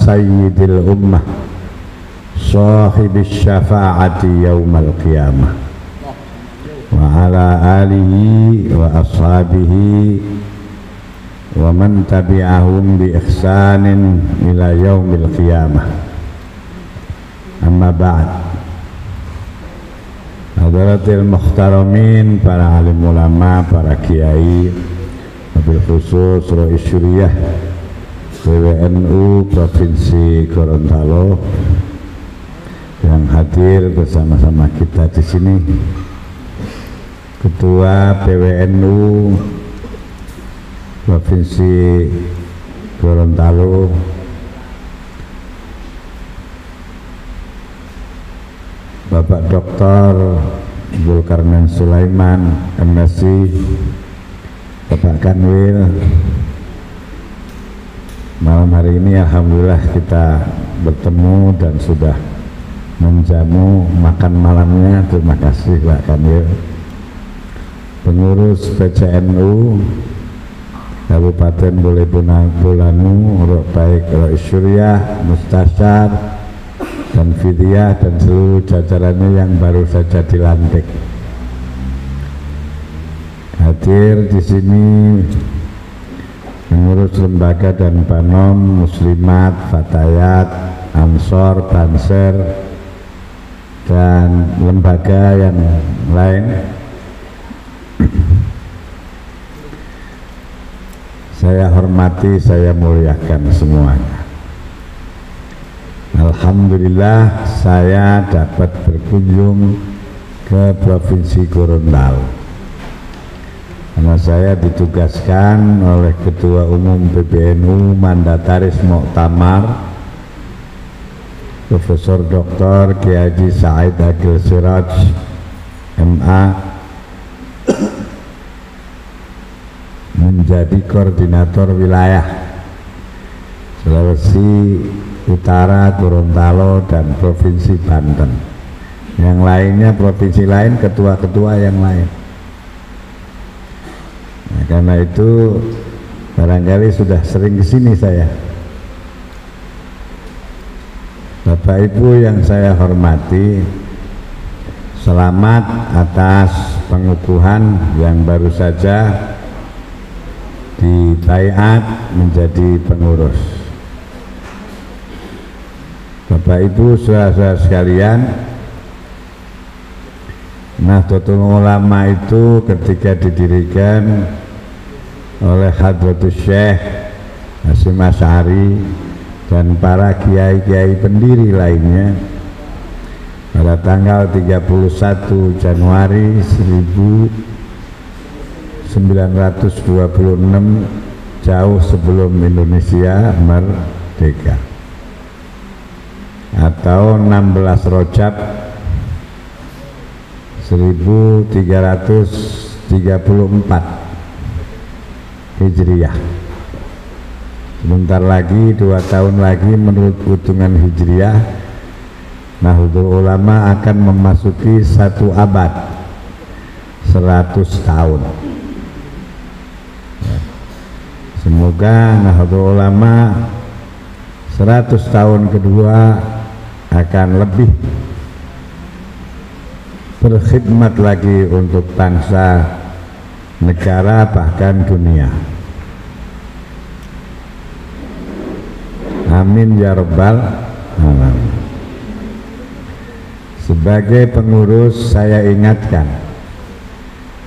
sayyidil ummah sahibis syafa'ati yaumal qiyamah wa ala alihi wa ashabihi wa man tabi'ahum bi ihsanin ila yaumil qiyamah. Amma ba'd. Hadratil muhtaramin, para alim ulama, para kiai, wabil khusus Rois Syuriah PWNU Provinsi Gorontalo yang hadir bersama-sama kita di sini, Ketua PWNU Provinsi Gorontalo, Bapak Dr. Zulkarnain Sulaiman MSc, Bapak Kanwil. Malam hari ini alhamdulillah kita bertemu dan sudah menjamu makan malamnya. Terima kasih Pak Kanwil. Pengurus PCNU Kabupaten Bolanu, baik Rois Syuriah, Mustasyar, dan Fidyah, dan seluruh jajarannya yang baru saja dilantik. Hadir di sini pengurus lembaga dan panom Muslimat, Fatayat, Ansor, Banser, dan lembaga yang lain. Saya hormati, saya muliakan semuanya. Alhamdulillah saya dapat berkunjung ke Provinsi Gorontalo karena saya ditugaskan oleh Ketua Umum PBNU Mandataris Muktamar Profesor Dr. Kiai Haji Said Agil Siraj MA menjadi koordinator wilayah Sulawesi Utara, Gorontalo, dan Provinsi Banten. Yang lainnya provinsi lain, ketua-ketua yang lain. Nah, karena itu barangkali sudah sering ke sini saya. Bapak Ibu yang saya hormati, selamat atas pengukuhan yang baru saja dibaiat menjadi pengurus. Bapak Ibu, saudara-saudara sekalian, Nahdlatul Ulama itu ketika didirikan oleh Hadratus Syekh Hasyim Asy'ari dan para kiai-kiai pendiri lainnya pada tanggal 31 Januari 1926, jauh sebelum Indonesia merdeka, atau 16 Rajab 1334 Hijriah. Sebentar lagi, 2 tahun lagi menurut hitungan Hijriah, Nahdlatul Ulama akan memasuki 1 abad, 100 tahun. Semoga Nahdlatul Ulama 100 tahun kedua akan lebih berkhidmat lagi untuk bangsa, negara, bahkan dunia. Amin ya rabbal alamin. Sebagai pengurus saya ingatkan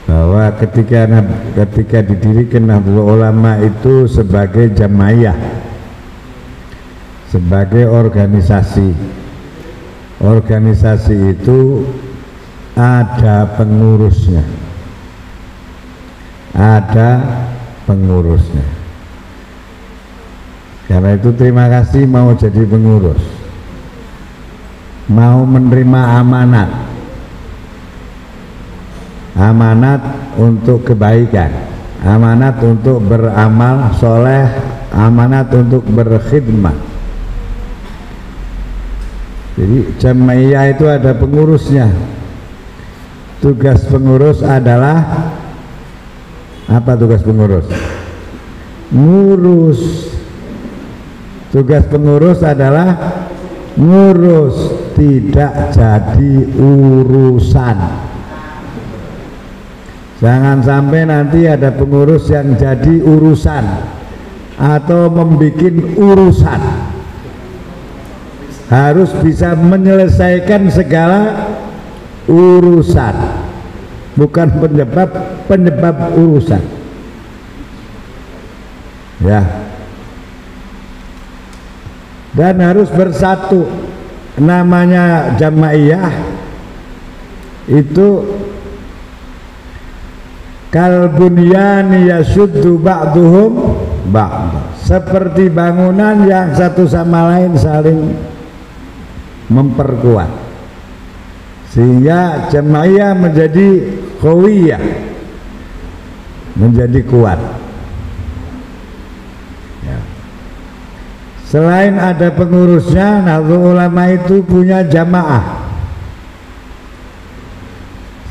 bahwa ketika didirikan Nahdlatul Ulama itu sebagai jamaiyah, sebagai organisasi. Organisasi itu ada pengurusnya, karena itu terima kasih mau jadi pengurus, mau menerima amanat untuk kebaikan, amanat untuk beramal soleh, amanat untuk berkhidmat. Jadi jamaiyah itu ada pengurusnya. Tugas pengurus adalah apa? Tugas pengurus ngurus Tugas pengurus adalah ngurus, tidak jadi urusan. Jangan sampai nanti ada pengurus yang jadi urusan atau membuat urusan. Harus bisa menyelesaikan segala urusan, bukan penyebab urusan. Ya. Dan harus bersatu. Namanya jamaiyah itu kalbunyani yasuddu ba'duhum ba'd, seperti bangunan yang satu sama lain saling memperkuat, sehingga jamaiyah menjadi qawiyah, menjadi kuat. Ya. Selain ada pengurusnya, Nahdlatul Ulama itu punya jamaah.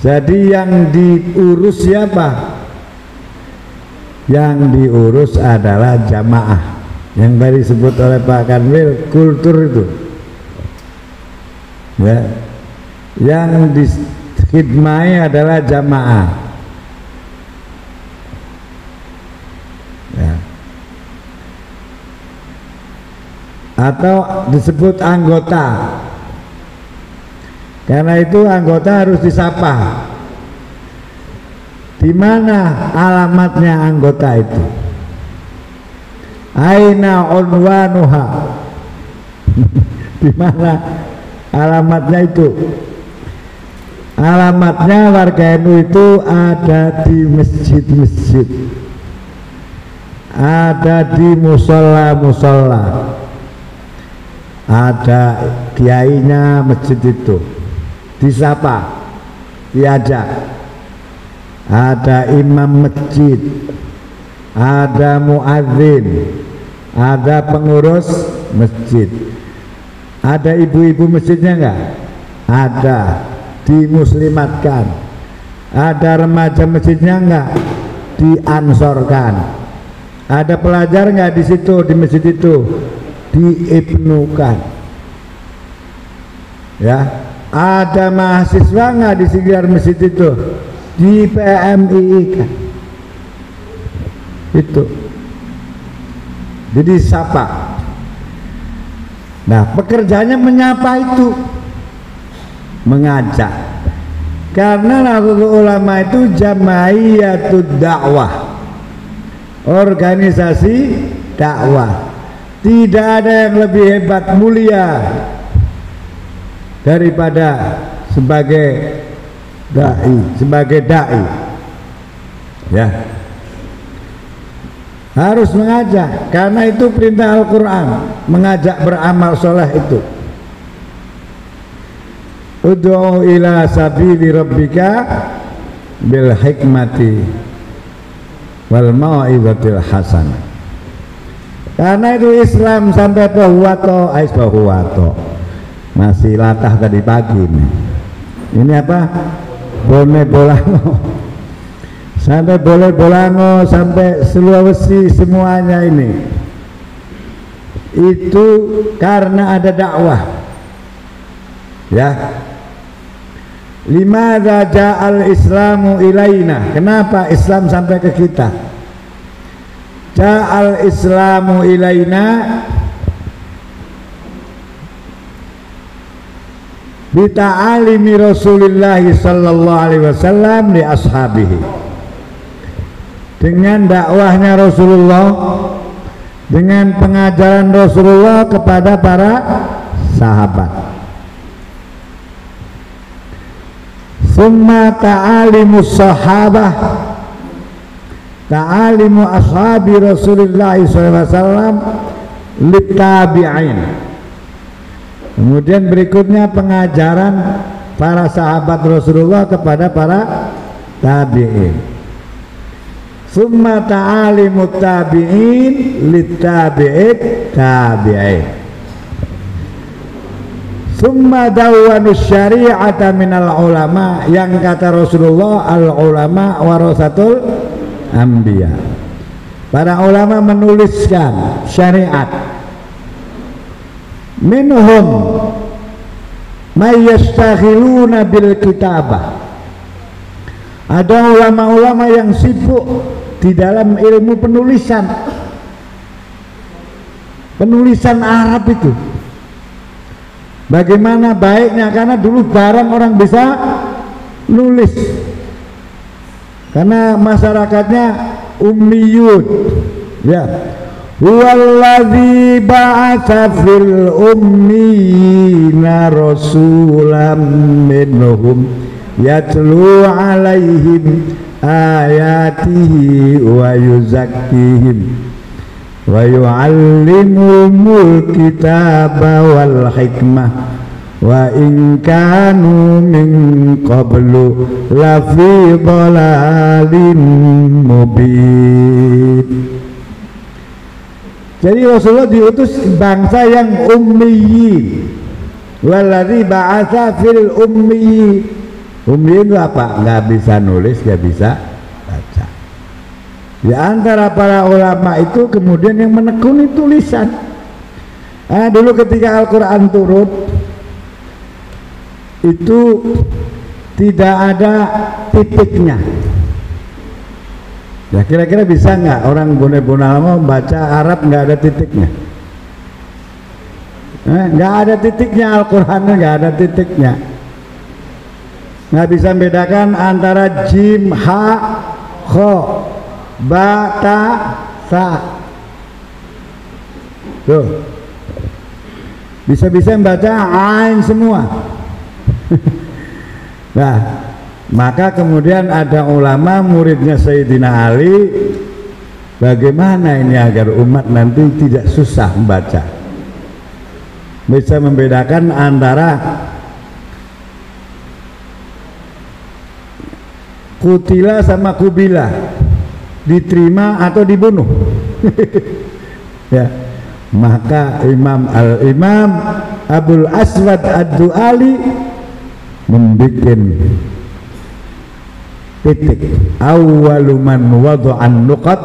Jadi yang diurus siapa? Yang diurus adalah jamaah. Yang tadi disebut oleh Pak Kanwil, kultur itu. Ya. Yang dikhidmati adalah jamaah. Ya. Atau disebut anggota. Karena itu anggota harus disapa. Di mana alamatnya anggota itu? Aina unwanuha? Di mana alamatnya itu? Alamatnya warga NU itu ada di masjid-masjid, ada di musola-musola, ada kiainya masjid itu, disapa, diajak. Ada imam masjid, ada muadzin, ada pengurus masjid. Ada ibu-ibu masjidnya enggak? Ada, dimuslimatkan. Ada remaja masjidnya enggak? Diansorkan. Ada pelajar enggak di situ, di masjid itu? Diibnukan. Ya, ada mahasiswa enggak di sekitar masjid itu? Di PMII kan itu. Jadi sapa. Nah, pekerjaannya menyapa itu, mengajak. Karena Nahdlatul Ulama itu jamaiyatud dakwah, organisasi dakwah. Tidak ada yang lebih hebat, mulia daripada sebagai dai, ya, harus mengajak. Karena itu perintah Al-Quran, mengajak beramal soleh itu. Ud'u ila sabili rabbika bil hikmati wal mau'izatil hasanah. Karena itu Islam sampai bahuwato, masih latah tadi pagi nih. Ini apa? Bone Bolango, sampai Bone Bolango, sampai Sulawesi, semuanya ini itu karena ada dakwah. Ya, limadza ja'al islamu ilaina? Kenapa Islam sampai ke kita? Ja'al islamu ilaina bita'alimi Rasulullah sallallahu alaihi wasallam li ashabihi, dengan dakwahnya Rasulullah, dengan pengajaran Rasulullah kepada para sahabat. Summa ta'alimu sahabah, ta'alimu ashabi Rasulullah sallallahu alaihi wasallam li tabi'in. Kemudian berikutnya pengajaran para sahabat Rasulullah kepada para tabi'in. Summa ta'alimut tabi'in littabi'it tabi'in. Summa dawwanus syari'ata minal ulama, yang kata Rasulullah, al ulama warasatul anbiya. Para ulama menuliskan syariat, minhum may yastaghiluna bil kitabah. Ada ulama-ulama yang sibuk di dalam ilmu penulisan Arab itu. Bagaimana baiknya, karena dulu barang orang bisa nulis, karena masyarakatnya ummiyun. Ya, huwallazi ba'atsa fil ummiyina rasulam minhum yatlu alaihim ayatihi wa yuzakkihim wa yu'allimumul kitaba wal hikmah wa in kanu min qablu lafi dhalalin mubin. Jadi Rasulullah diutus bangsa yang ummiyin. Wallazi ba'atsa fil ummiyin. Ummiyin itu apa? Nggak bisa nulis, nggak bisa baca. Di antara para ulama itu kemudian yang menekuni tulisan. Dulu ketika Al-Quran turun itu tidak ada titiknya. Ya kira-kira bisa nggak orang Bone lama baca Arab nggak ada titiknya? Nggak ada titiknya, Al-Qurannya nggak ada titiknya. Nggak bisa membedakan antara jim, ha, kho, ba, ta, sa. Tuh, bisa-bisa membaca ain semua. Nah, maka kemudian ada ulama muridnya Sayyidina Ali, bagaimana ini agar umat nanti tidak susah membaca, bisa membedakan antara kutila sama kubila, diterima atau dibunuh. Ya, maka Imam Abul Aswad Ad-Du'ali membuat titik awwalu man wada'an nuqat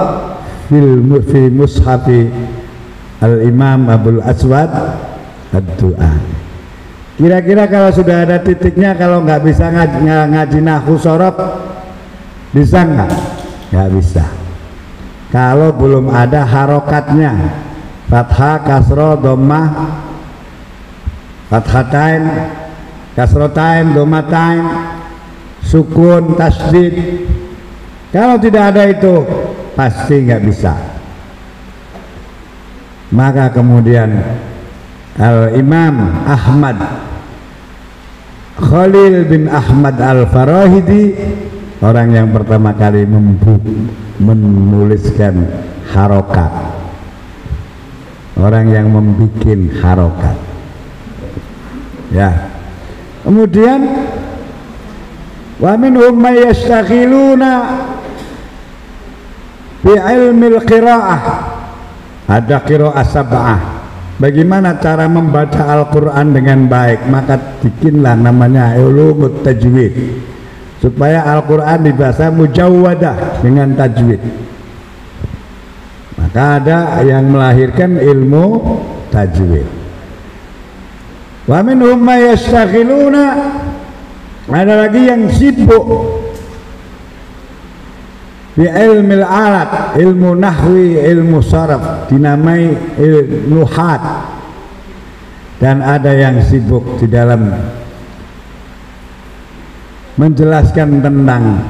fi mushafi al-Imam Abul Aswad Ad-Du'ali. Kira-kira kalau sudah ada titiknya, kalau nggak bisa ngaji nahwu sorof, bisa nggak? Nggak bisa. Kalau belum ada harokatnya, fathah, kasroh, dhammah, fathatain, kasrotain, dhammatain, sukun, tasdid. Kalau tidak ada itu pasti nggak bisa. Maka kemudian Al-Imam Ahmad Khalil bin Ahmad Al-Farahidi, orang yang pertama kali menuliskan harokat, orang yang membuat harokat. Ya, kemudian wa minhum may yastaghiluna bi ilmil qiraah. Ada qiraah sab'ah. Bagaimana cara membaca Al-Quran dengan baik? Maka bikinlah namanya ulumut tajwid, supaya Al-Quran dibaca mujawwadah dengan tajwid. Maka ada yang melahirkan ilmu tajwid. Wa minhum may yastaghiluna, ada lagi yang sibuk bi ilmil alat, ilmu nahwi, ilmu saraf, dinamai nuhat. Dan ada yang sibuk di dalam menjelaskan tentang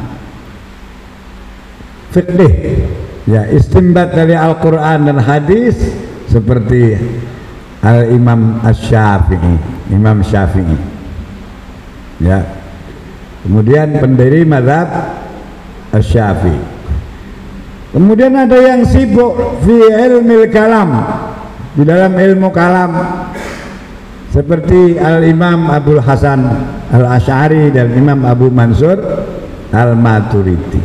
fikih, ya, istinbat dari Al-Quran dan hadis, seperti Al-Imam Asy-Syafi'i, Imam Syafi'i. Ya, kemudian pendiri mazhab Asy-Syafi'i. Kemudian ada yang sibuk fi ilmil kalam, di dalam ilmu kalam, seperti Al-Imam Abul Hasan Al-Asy'ari dan Imam Abu Mansur Al-Maturidi.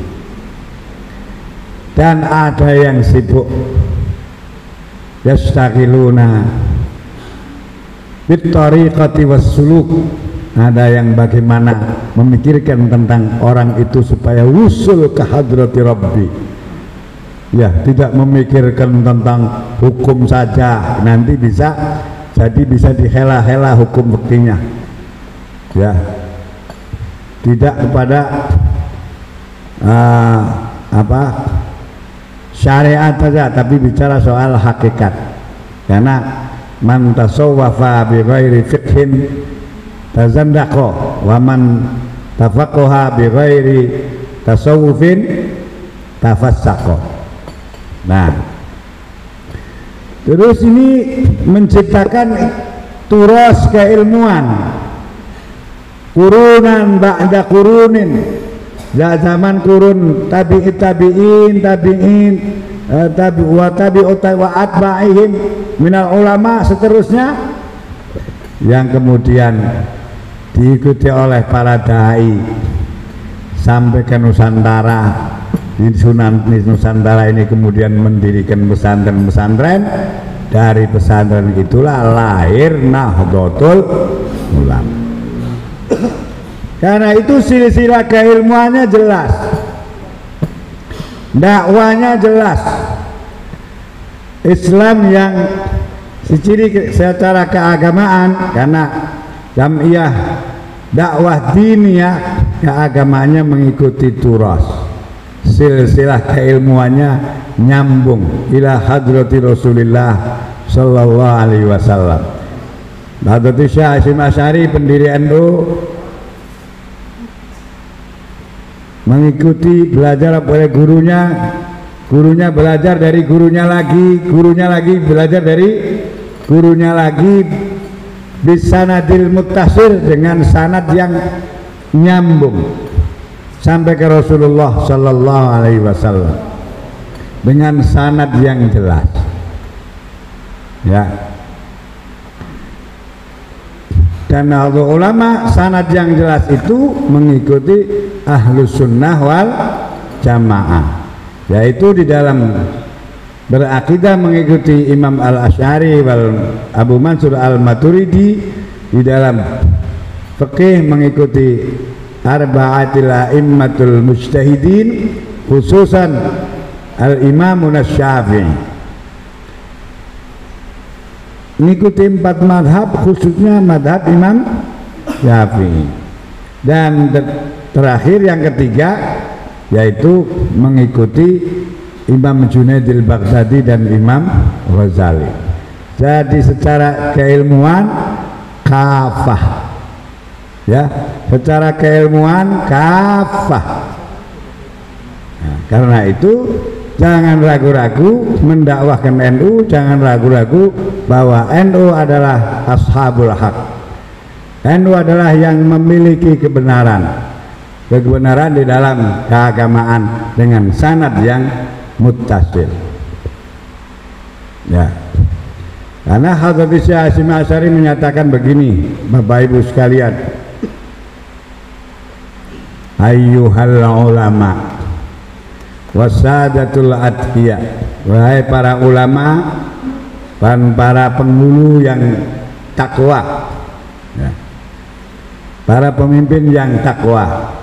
Dan ada yang sibuk yastaghiluna bit tariqati was suluk, ada yang bagaimana memikirkan tentang orang itu supaya wusul ke hadrati Rabbi. Ya, tidak memikirkan tentang hukum saja, nanti bisa jadi bisa dihela-hela hukum fikihnya, ya, tidak kepada syariat saja, tapi bicara soal hakikat. Karena man tasawwafa bi ghairi fiqhin tazandaqa wa man tafaqaha bi ghairi tasawufin tafassaqa. Nah, terus ini menciptakan turas keilmuan, kurunan ba'da kurunin, zaman kurun tabi'in tabi'ut wa atba'ihim minal ulama, seterusnya yang kemudian diikuti oleh para dai sampai ke Nusantara. Di Nusantara ini kemudian mendirikan pesantren-pesantren. Dari pesantren itulah lahir Nahdlatul Ulama. Karena itu silsilah keilmuannya jelas, dakwanya jelas. Islam yang ciri secara keagamaan, karena jamiah dakwah diniyah, keagamaannya mengikuti turas, silsilah keilmuannya nyambung ila hadrati Rasulillah sallallahu alaihi wasallam. Hadrati Syekh Hasyim Asy'ari pendiri NU mengikuti belajar oleh gurunya, gurunya belajar dari gurunya lagi belajar dari gurunya lagi, bisanadil muttasir, dengan sanad yang nyambung sampai ke Rasulullah sallallahu alaihi wasallam dengan sanad yang jelas, ya. Dan ulama sanad yang jelas itu mengikuti ahlus sunnah wal jamaah, yaitu di dalam berakidah mengikuti Imam Al-Asy'ari wal Abu Mansur Al-Maturidi, di dalam fikih mengikuti arba'atil a'immatul mujtahidin, khususan Al-Imamun Asy-Syafi'i. Mengikuti 4 madhab, khususnya madhab Imam Syafi'i. Dan terakhir yang ketiga yaitu mengikuti Imam Junaidil Baghdadi dan Imam Ghazali. Jadi secara keilmuan kafah, ya, secara keilmuan kafah. Nah, karena itu jangan ragu-ragu mendakwahkan NU, jangan ragu-ragu bahwa NU adalah ashabul haq. NU adalah yang memiliki kebenaran di dalam keagamaan dengan sanad yang muttasil, ya. Karena Hadrati Syekh Hasyim Asy'ari menyatakan begini, Bapak Ibu sekalian, ayyuhal ulama wasadatul atqiya, wahai para ulama dan para penghulu yang takwa, ya, para pemimpin yang takwa,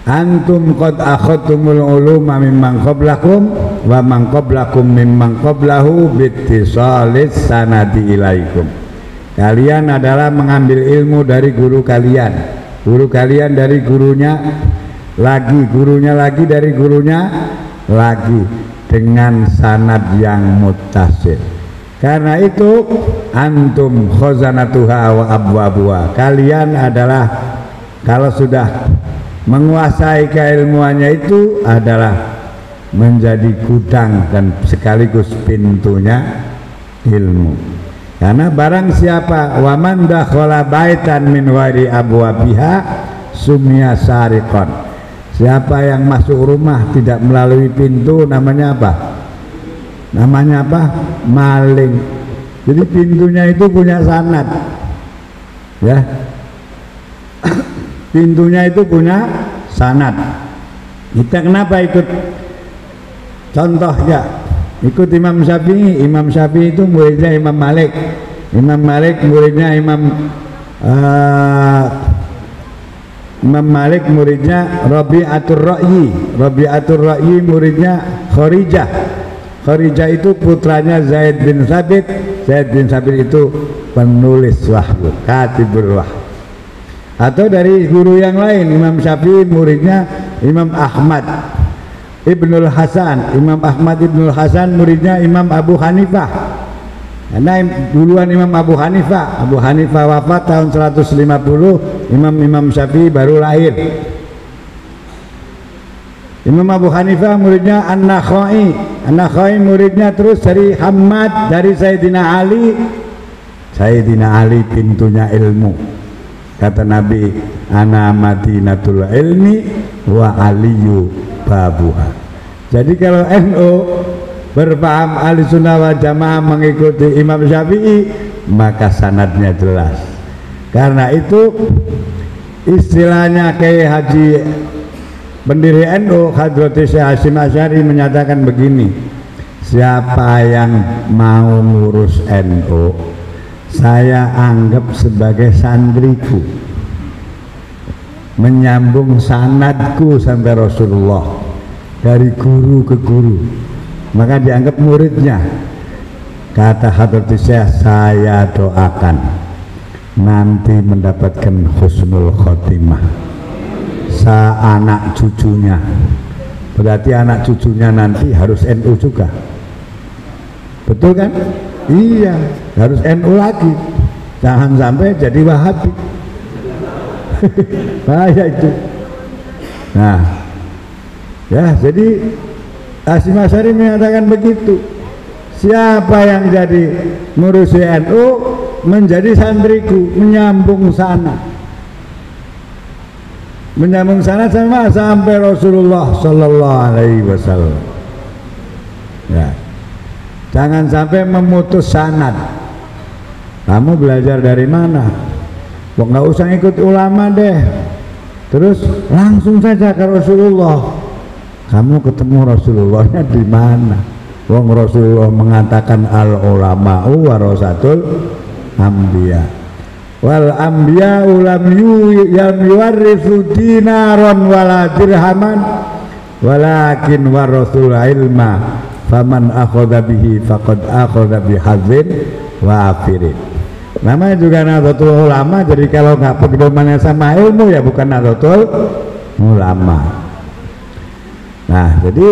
antum qad akhadtumul uluma mimman qablakum wa man qablakum mimman qablahu bittisalis sanadi ilaikum. Kalian adalah mengambil ilmu dari guru kalian dari gurunya lagi, gurunya lagi dari gurunya lagi, dengan sanad yang muttasil. Karena itu antum khazanatuha wa abwabuha, kalian adalah, kalau sudah menguasai keilmuannya itu adalah menjadi gudang dan sekaligus pintunya ilmu. Karena barang siapa waman dakhala baitan min wari abwabiha sumya sariqan, siapa yang masuk rumah tidak melalui pintu namanya apa? Namanya apa? Maling. Jadi pintunya itu punya sanad, ya. Pintunya itu punya sanad. Kita kenapa ikut contohnya? Ikut Imam Syafi'i. Imam Syafi'i itu muridnya Imam Malik. Imam Malik muridnya Imam Malik muridnya Rabi'atul Ra'yi. Rabi'atul Ra'yi muridnya Kharijah. Kharijah itu putranya Zaid bin Sabit. Zaid bin Sabit itu penulis wahyu, katibul wahyu. Atau dari guru yang lain, Imam Syafi'i muridnya Imam Ahmad Ibnul Hasan. Imam Ahmad Ibnul Hasan muridnya Imam Abu Hanifah. Karena duluan Imam Abu Hanifah. Abu Hanifah wafat tahun 150, Imam Syafi'i baru lahir. Imam Abu Hanifah muridnya An-Nakhai. An-Nakhai muridnya terus dari Hamad, dari Sayyidina Ali. Sayyidina Ali pintunya ilmu. Kata Nabi, ana madinatul ilmi wa aliyu babuha. Jadi kalau NU berpaham Ahlussunnah wal Jamaah mengikuti Imam Syafi'i, maka sanadnya jelas. Karena itu istilahnya Kiai Haji pendiri NU Hadrati Syekh Hasyim Asy'ari menyatakan begini, siapa yang mau ngurus NU saya anggap sebagai sandriku, menyambung sanadku sampai Rasulullah dari guru ke guru, maka dianggap muridnya. Kata Hadrati Syekh, saya doakan nanti mendapatkan husnul khotimah anak cucunya. Berarti anak cucunya nanti harus NU juga, betul kan? Iya, harus NU lagi, jangan sampai jadi Wahabi. Bahaya itu. Nah ya, jadi Hasyim Asy'ari menyatakan begitu, siapa yang jadi ngurusi NU menjadi sandriku, menyambung sana. Menyambung sana sama sampai Rasulullah Sallallahu Alaihi Wasallam. Ya, jangan sampai memutus sanad. Kamu belajar dari mana? Kok nggak usah ikut ulama deh, terus langsung saja ke Rasulullah. Kamu ketemu Rasulullahnya di mana? Wong Rasulullah mengatakan al ulama'u warasatul anbiya. Wal anbiya ulam yuwarrithu dinaron wala dirhaman walakin warathul ilma faman akhadha bihi faqad akhadha bihadzin wa afirin. Namanya juga Nahdlatul Ulama. Jadi kalau nggak pedomannya sama ilmu ya bukan Nahdlatul Ulama. Nah, jadi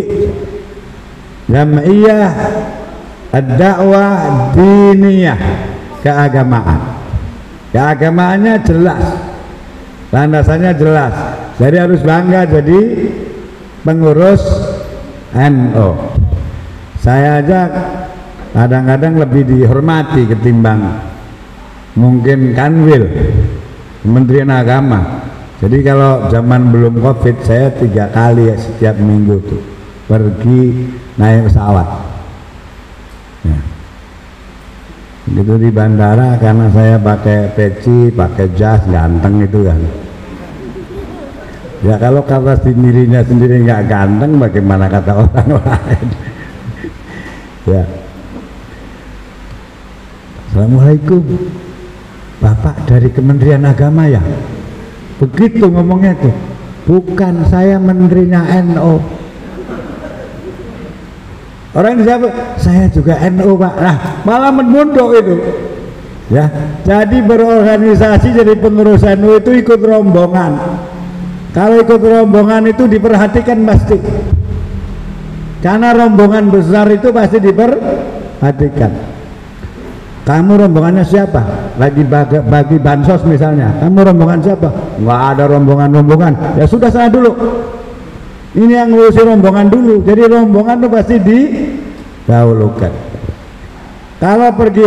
jam'iyah ad-da'wah diniyah, keagamaan. Keagamaannya jelas, landasannya jelas. Jadi harus bangga jadi pengurus NU. Saya aja kadang-kadang lebih dihormati ketimbang mungkin Kanwil, Kementerian Agama. Jadi kalau zaman belum COVID, saya 3 kali setiap minggu tuh pergi naik pesawat. Ya. Gitu di bandara, karena saya pakai peci, pakai jas, ganteng itu kan. Ya kalau kata dirinya sendiri nggak ganteng, bagaimana kata orang lain? Ya. Assalamualaikum, Bapak dari Kementerian Agama ya? Begitu ngomongnya tuh. Bukan, saya menterinya NU. Orang siapa? Saya juga NU Pak. Nah, malah menunduk itu. Ya, jadi berorganisasi jadi pengurus NU itu ikut rombongan. Kalau ikut rombongan itu diperhatikan pasti. Karena rombongan besar itu pasti diperhatikan. Kamu rombongannya siapa? Lagi bagi bansos misalnya. Kamu rombongan siapa? Nggak ada rombongan-rombongan. Ya sudah, sana dulu. Ini yang ngurusi rombongan dulu. Jadi rombongan itu pasti didahulukan. Kalau pergi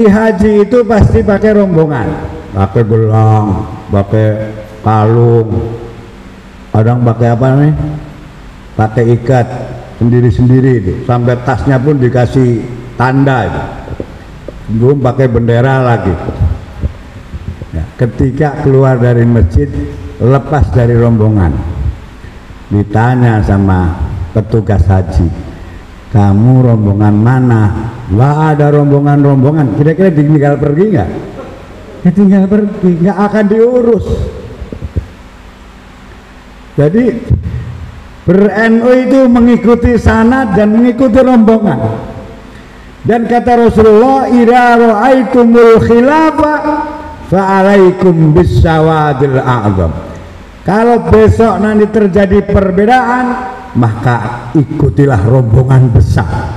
haji itu pasti pakai rombongan, pakai gelang, pakai kalung, kadang pakai apa nih? Pakai ikat sendiri-sendiri itu. Sampai tasnya pun dikasih tanda itu. Belum pakai bendera lagi. Ya, ketika keluar dari masjid, lepas dari rombongan, ditanya sama petugas haji, kamu rombongan mana? Nggak ada rombongan-rombongan. Kira-kira tinggal pergi nggak? Ya tinggal pergi, nggak akan diurus. Jadi Ber-NU itu mengikuti sanad dan mengikuti rombongan. Dan kata Rasulullah, idza ra'aitumul khilafah fa'alaikum bisawadil a'zam. Kalau besok nanti terjadi perbedaan, maka ikutilah rombongan besar.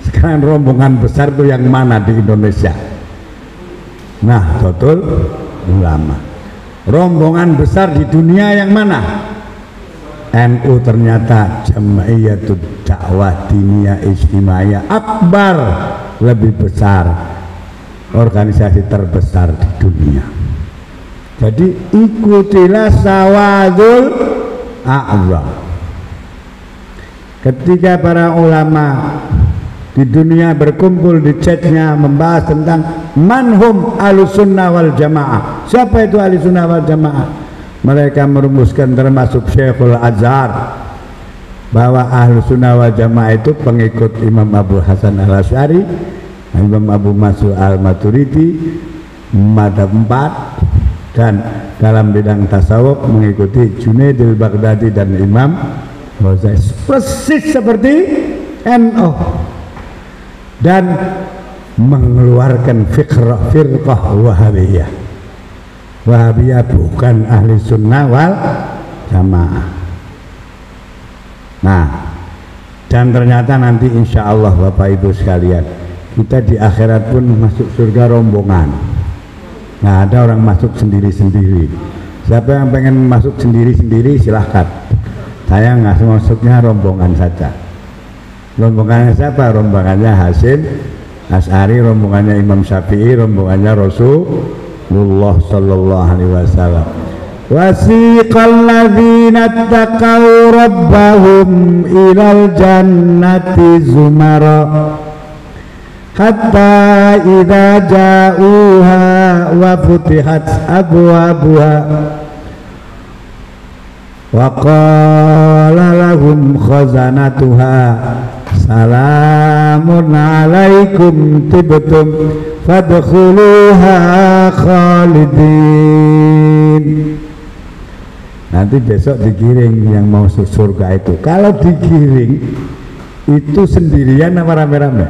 Sekarang rombongan besar itu yang mana di Indonesia? Nah, betul, ulama. Rombongan besar di dunia yang mana? NU ternyata Jam'iyatud Dakwah Diniyah Ijtimaiyah Akbar, lebih besar, organisasi terbesar di dunia. Jadi ikutilah sawadul a'zam. Ketika para ulama di dunia berkumpul di chatnya membahas tentang manhum ahlussunnah wal jamaah, siapa itu ahlussunnah wal jamaah, mereka merumuskan termasuk Syekhul Azhar bahwa ahlussunnah wal jamaah itu pengikut Imam Abu Hasan al-Asy'ari, Imam Abu Mansur al-Maturidi, madhab 4, dan dalam bidang tasawuf mengikuti Junaidil Baghdadi dan Imam Ghazali, persis seperti NU, dan mengeluarkan firqah Wahabiyah. Wahabiyah bukan ahli sunnah wal jamaah. Nah, dan ternyata nanti insya Allah Bapak Ibu sekalian, kita di akhirat pun masuk surga rombongan. Nah, ada orang masuk sendiri-sendiri. Siapa yang pengen masuk sendiri-sendiri silahkan. Saya nggak masuknya rombongan saja. Rombongannya siapa? Rombongannya Hasim Asy'ari, rombongannya Imam Syafi'i, rombongannya Rasulullah sallallahu alaihi wasallam. Wasiqal ladzina taqaw rabbahum ilal jannati zumara hatta idza ja'uha wa futihat abwabuha wa qala lahum khazanatuha salamun alaikum tibtum fadkhuluha khalidin. Nanti besok digiring yang mau surga itu. Kalau digiring itu sendirian apa rame-rame?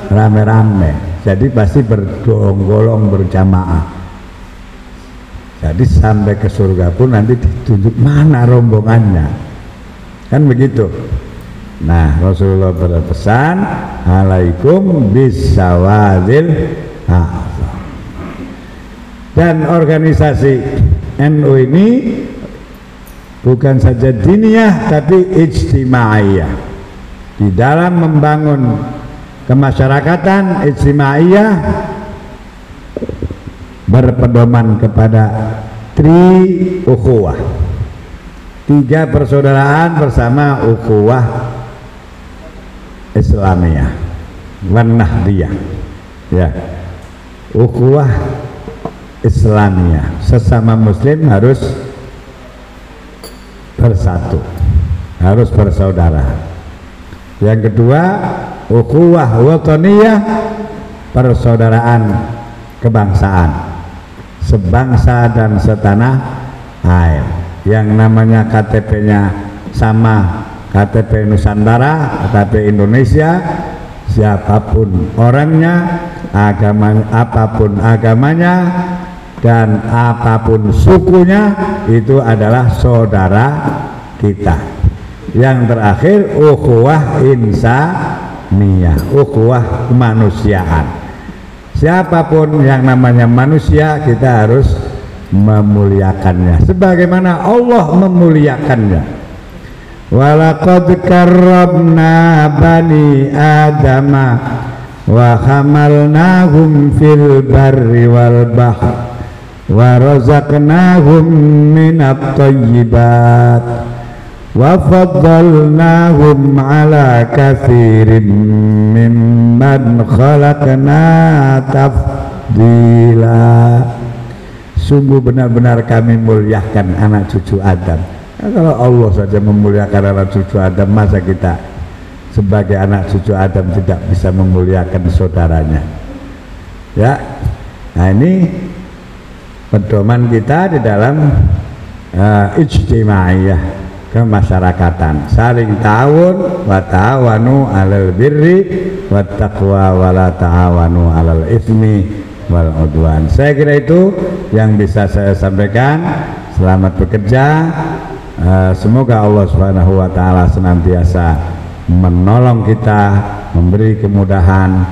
Rame-rame. Jadi pasti bergolong berjamaah. Jadi sampai ke surga pun nanti ditunjuk mana rombongannya. Kan begitu. Nah, Rasulullah berpesan, alaikum bisawadil a'zam. Dan organisasi NU ini bukan saja diniyah tapi ijtimaiyah. Di dalam membangun kemasyarakatan, ijtimaiyah berpedoman kepada ukhuwah, 3 persaudaraan bersama ukhuwah Islamiyah wan nahdiyah, ya, ukhuwah Islamiyah, sesama muslim harus bersatu, harus bersaudara. Yang kedua, ukhuwah wataniyah, persaudaraan kebangsaan, sebangsa dan setanah air. Yang namanya KTP-nya sama, KTP Nusantara, KTP Indonesia, siapapun orangnya, apapun agamanya, dan apapun sukunya, itu adalah saudara kita. Yang terakhir, ukhuwah insaniyah, ukhuwah kemanusiaan. Siapapun yang namanya manusia, kita harus memuliakannya sebagaimana Allah memuliakannya. Walaqad karramna bani adama wa hamalnahum fil barri wal bahr wa razaqnahum minat thayyibat wa faddalnahum ala katsirin mimman khalaqna tafdila. Sungguh benar-benar kami muliakan anak cucu Adam. Nah, kalau Allah saja memuliakan anak cucu Adam, masa kita sebagai anak cucu Adam tidak bisa memuliakan saudaranya? Ya, nah ini pedoman kita di dalam ijtimaiyah, kemasyarakatan, saling ta'awun, wa ta'awanu 'alal birri wat taqwa wa la ta'awanu 'alal ismi wal udwan. Saya kira itu yang bisa saya sampaikan. Selamat bekerja. Semoga Allah Subhanahu wa taala senantiasa menolong kita, memberi kemudahan